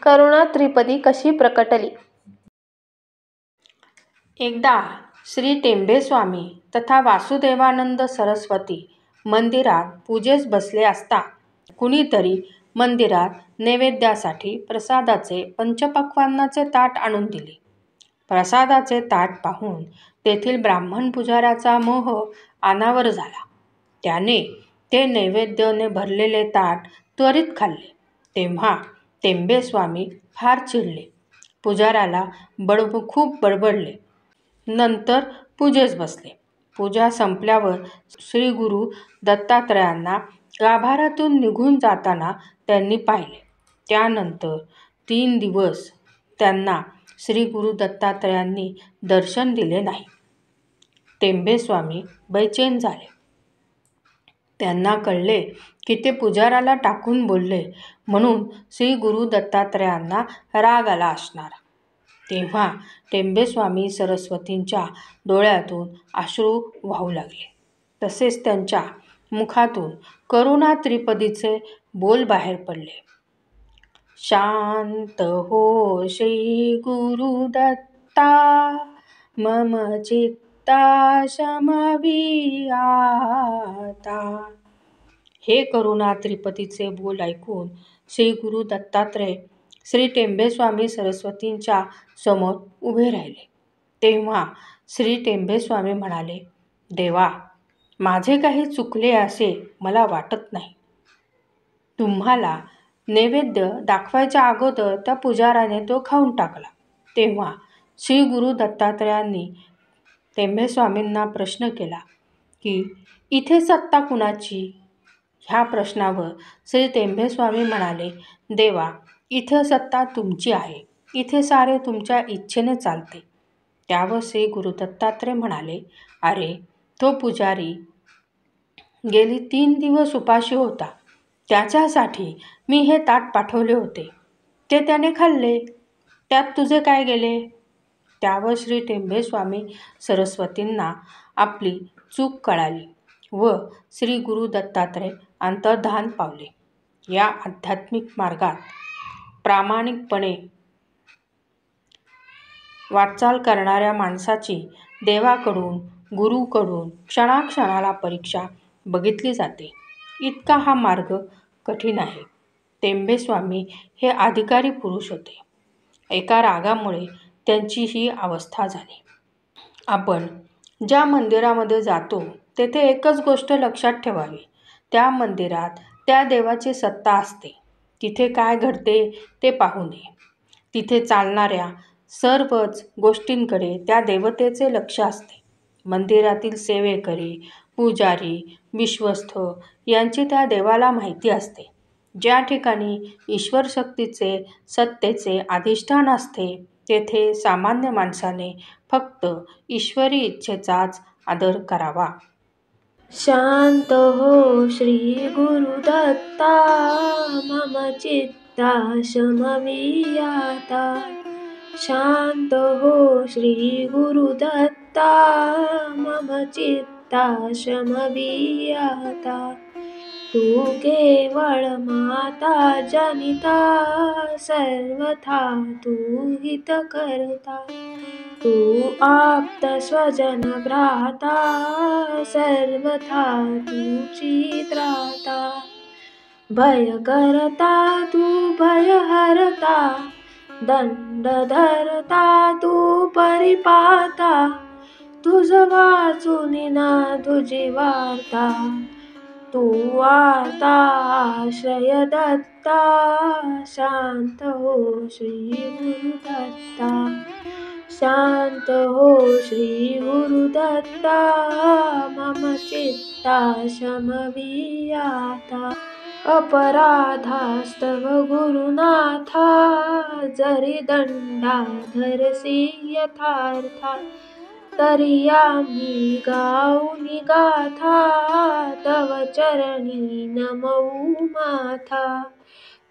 करुणा त्रिपदी कशी प्रकटली? एकदा श्री टेंबेस्वामी तथा वासुदेवानंद सरस्वती मंदिरात पूजेस बसले असता कुणीतरी मंदिरात नैवेद्यासाठी प्रसादाचे पंचपक्वान्नाचे ताट आणून दिले. प्रसादाचे ताट पाहून तेथील ब्राह्मण पुजाऱ्याचा मोह अनावर झाला. त्याने ते नैवेद्याने भरलेले ताट त्वरित खाल्ले. तेव्हा टेंबेस्वामी फार चिडले. पुजाऱ्याला खूप बडबडले. नंतर पूजेस बसले. पूजा संपल्यावर श्री गुरु दत्तात्रयांना गाभाऱ्यातून निघून जाताना त्यांनी पाहिले. त्यानंतर 3 दिवस त्यांना श्री गुरु दत्तात्रयांनी दर्शन दिले नाही. टेंबेस्वामी बैचेन झाले. त्यांना कळले की ते पुजाऱ्याला टाकून बोलले म्हणून श्री गुरु दत्तात्रयांना राग आला असणार. तेव्हा टेंबेस्वामी सरस्वतींच्या डोळ्यातून अश्रू वाहू लागले. तसेच त्यांच्या मुखातून करुणा त्रिपदीचे बोल बाहेर पडले. शांत हो श्री गुरुदत्ता, मम चित्ता शमवी आता. हे करुणा त्रिपदीचे बोल ऐकून श्री गुरु दत्तात्रय श्री टेंबेस्वामी सरस्वतींच्या समोर उभे राहिले. तेव्हा श्री टेंबेस्वामी म्हणाले, देवा, माझे काही चुकले असे मला वाटत नाही. तुम्हाला नैवेद्य दाखवायच्या अगोदर त्या पुजाऱ्याने तो खाऊन टाकला. तेव्हा श्री गुरु दत्तात्रयांनी टेंबेस्वामींना प्रश्न केला की इथे सत्ता कुणाची? ह्या प्रश्नावर श्री टेंबेस्वामी म्हणाले, देवा, इथे सत्ता तुमची आहे. इथे सारे तुमच्या इच्छेने चालते. त्यावर श्री गुरु दत्तात्रय म्हणाले, अरे, तो पुजारी गेली 3 दिवस उपाशी होता. त्याच्यासाठी मी हे ताट पाठवले होते. ते त्याने खाल्ले. त्यात तुझे काय गेले? त्यावर श्री टेंबेस्वामी सरस्वतींना आपली चूक कळाली व श्री गुरु दत्तात्रय अंतर्धान पावले. या आध्यात्मिक मार्गात प्रामाणिकपणे वाटचाल करणाऱ्या माणसाची देवाकडून, गुरुकडून क्षणाक्षणाला परीक्षा बघितली जाते. इतका हा मार्ग कठीण आहे. टेंबेस्वामी हे अधिकारी पुरुष होते. एका रागामुळे त्यांची ही अवस्था झाली. आपण ज्या मंदिरामध्ये जातो तेथे एकच गोष्ट लक्षात ठेवावी. त्या मंदिरात त्या देवाची सत्ता असते. तिथे काय घडते ते पाहू नये. तिथे चालणाऱ्या सर्वच गोष्टींकडे त्या देवतेचे लक्ष असते. मंदिरातील सेवेकरी, पुजारी, विश्वस्थ यांची त्या देवाला माहिती असते. ज्या ठिकाणी ईश्वर शक्तीचे, सत्तेचे अधिष्ठान असते तेथे सामान्य माणसाने फक्त ईश्वरी इच्छेचाच आदर करावा. शांत हो श्री गुरुदत्ता, मम चित्ता शमवी आता. शांत हो श्री गुरुदत्ता, मम चित्ता शमवी आता. तू केवळ माता जनिता, सर्वथा तू हित करता. तू आप्त स्वजन भ्राता, सर्वथा तुची त्राता. भय करता तू भय हरता, दंड धरता तू परिपाता. तुझ वाचून ना तुझी वार्ता, तू वार्ता आश्रय दत्ता. शांत हो श्री गुरुदत्ता, शांत हो श्री गुरुदत्ता, मम चित्ता शमवी आता. अपराधास्तव गुरुनाथा, जरी दंडा धरसी यथार्था. तरी आम्ही गाऊन गाथा, तव चरणी नमवू माथा.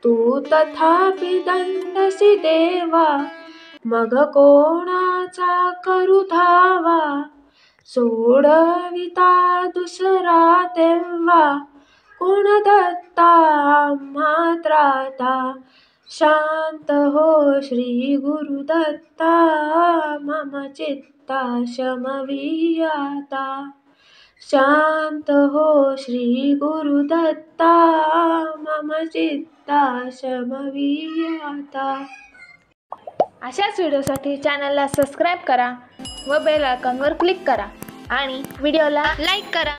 तू तथापि दंडसी देवा, मग कोणाचा करू धावा. सोडविता दुसरा तेव्हा, कोण दत्ता आम्हा त्राता. शांत हो श्री गुरुदत्ता मम चित्ता शमवी आता. शांत हो श्री गुरुदत्ता मम चित्ता शमवी आता. अशाच व्हिडिओसाठी चॅनलला सबस्क्राईब करा व बेल आयकॉनवर क्लिक करा आणि व्हिडिओला लाईक करा.